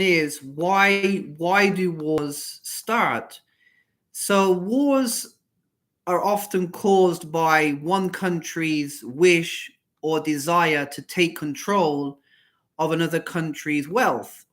is why do wars start? So wars are often caused by one country's wish or desire to take control of another country's wealth.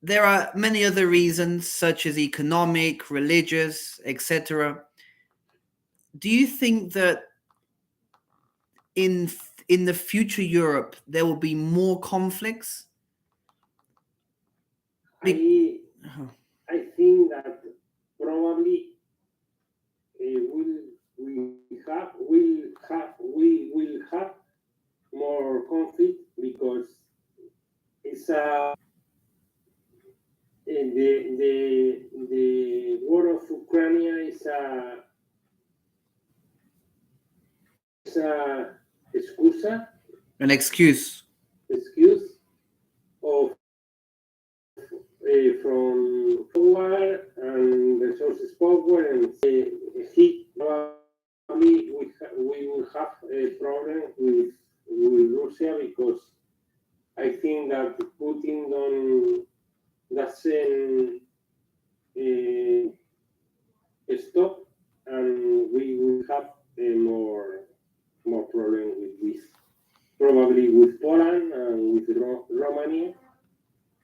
There are many other reasons, such as economic, religious, etc. Do you think that in in the future Europe there will be more conflicts? I I think that probably we will have more conflict because it's the war of Ukraine is a excusa An excuse. excuse of from power and resources power and he probably we will have a problem with Russia because I think that Putin doesn't stop and we will have more problem with this probably with Poland and with Romania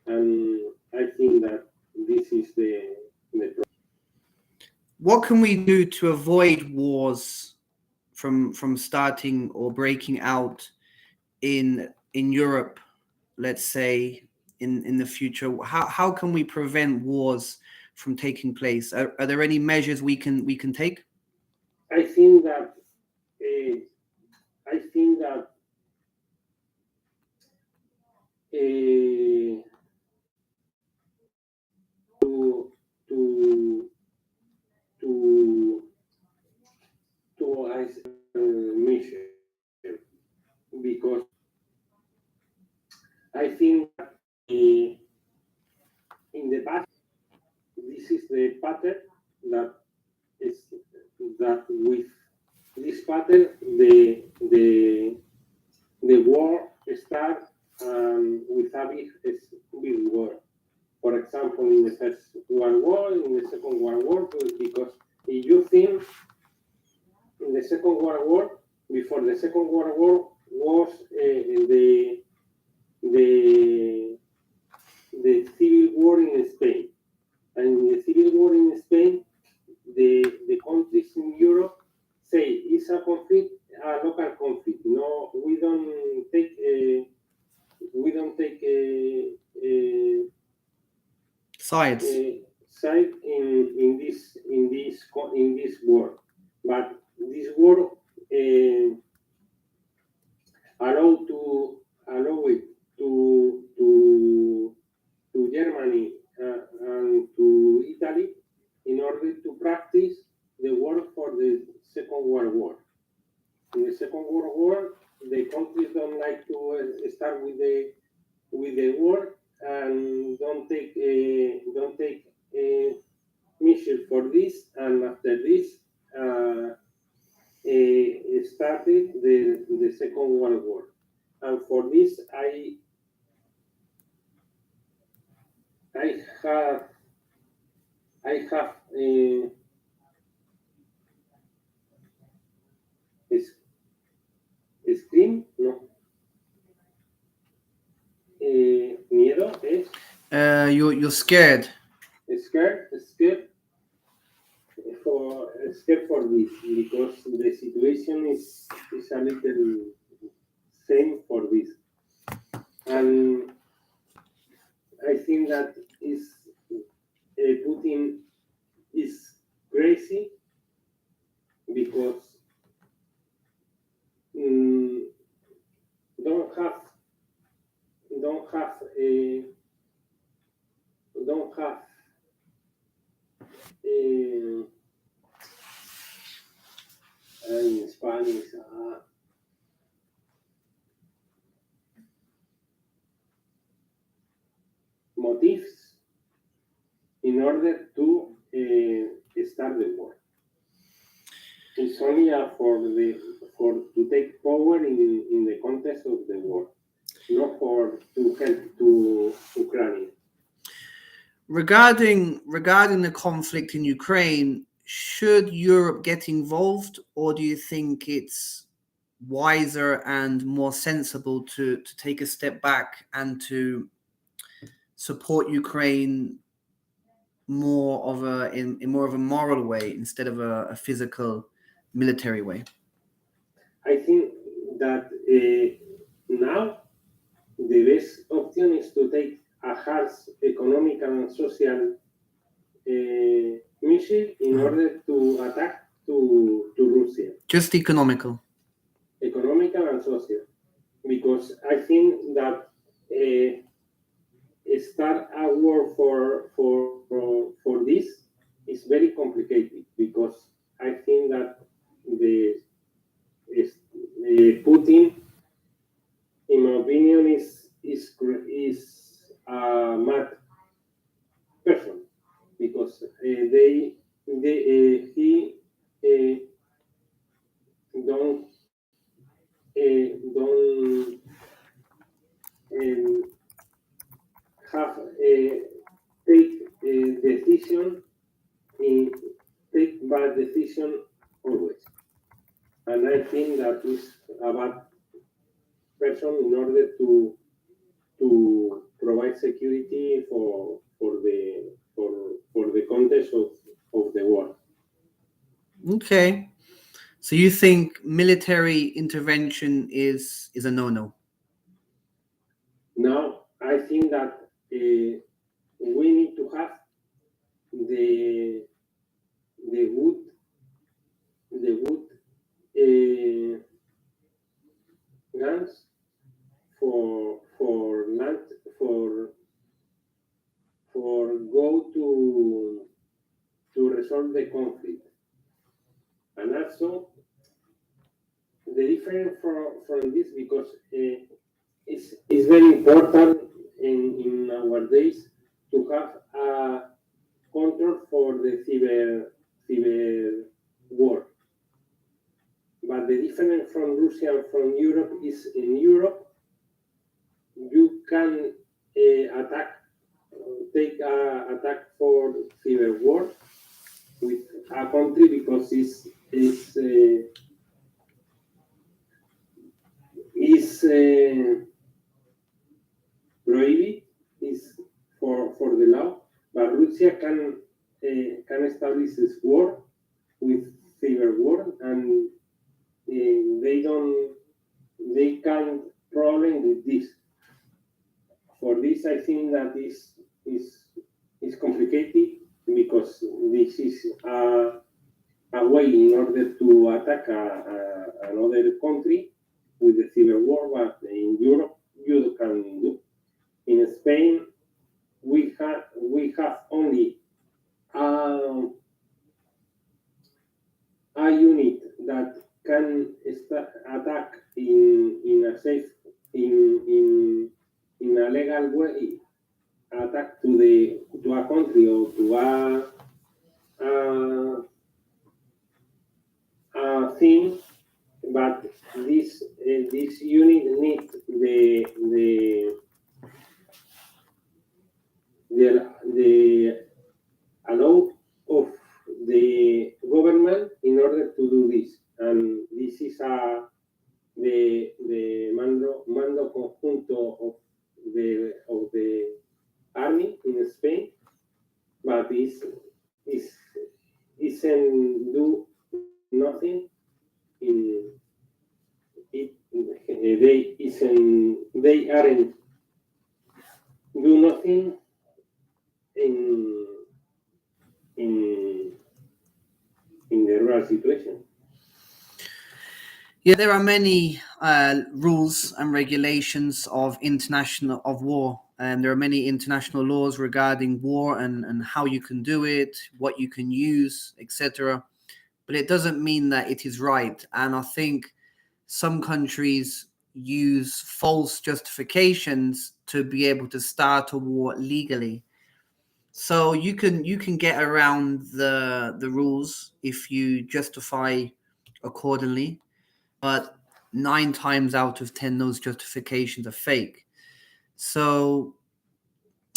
and I think that this is the problem. What can we do to avoid wars from starting or breaking out in Europe, let's say in the future? How can we prevent wars from taking place? Are there any measures we can take? I think that uh, I think that to to to measure because I think that in the past this is the pattern that is that with this pattern the war start with a big war. For example, in the First World War, in the Second World War, because if you think in the Second World War, before the Second World War was the civil war in Spain, and in the civil war in Spain, the countries in Europe say it's a conflict, a local conflict. No, we don't take Sides. side in this war, but this war allow it to Germany and to Italy in order to practice the war for the Second World War. In the Second World War, the countries don't like to start with the war and don't take measures for this. And after this, started the Second World War. And for this, I have I have scream, no. Miedo es You're scared. scared for this because the situation is a little same for this, and I think that is Putin is crazy because mm, don't have don't have don't have uh, in Spanish motives in order to start the war. It's only for to take power in the context of the war. not for to help to Ukraine. Regarding the conflict in Ukraine, should Europe get involved, or do you think it's wiser and more sensible to take a step back and to support Ukraine more of in more of a moral way instead of a physical military way? I think that now the best option is to take a harsh economic and social measure in order to attack to Russia, Just economical. economical and social, because I think that start a war for this is very complicated, because I think that the Putin, in my opinion, is a mad person, because he don't have take decision in take bad decision always, and I think that is a bad person in order to provide security for the context of the war. Okay. So you think military intervention is a no-no? Now I think that we need to have the wood guns for land for go to resolve the conflict, and also the difference from this, because it's very important in our days to have a control for the cyber war. But the difference from Russia and from Europe is, in Europe you can take a attack for cyber war with a country, because is prohibited, is for the law, but Russia can establish this war with cyber war, and they can't problem with this. For this, I think that is complicated, because this is a way in order to attack another country with the civil war, but in Europe you can do. In Spain, we have only a unit that can attack in a safe in a legal way, attack to a country or to a thing, but this unit needs the allow of the government in order to do this, and this is the mando conjunto of the army in Spain, but isn't do nothing in it. They aren't do nothing in the rural situation. Yeah, there are many rules and regulations of war, and there are many international laws regarding war and how you can do it, what you can use, etc. But it doesn't mean that it is right. And I think some countries use false justifications to be able to start a war legally. So you can get around the rules if you justify accordingly. But 9 times out of 10 those justifications are fake. So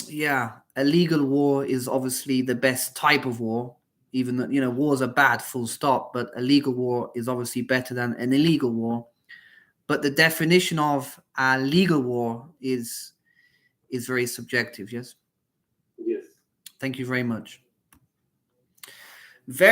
yeah, a legal war is obviously the best type of war, even though, wars are bad, full stop, but a legal war is obviously better than an illegal war. But the definition of a legal war is very subjective. Yes. Yes. Thank you very much. Very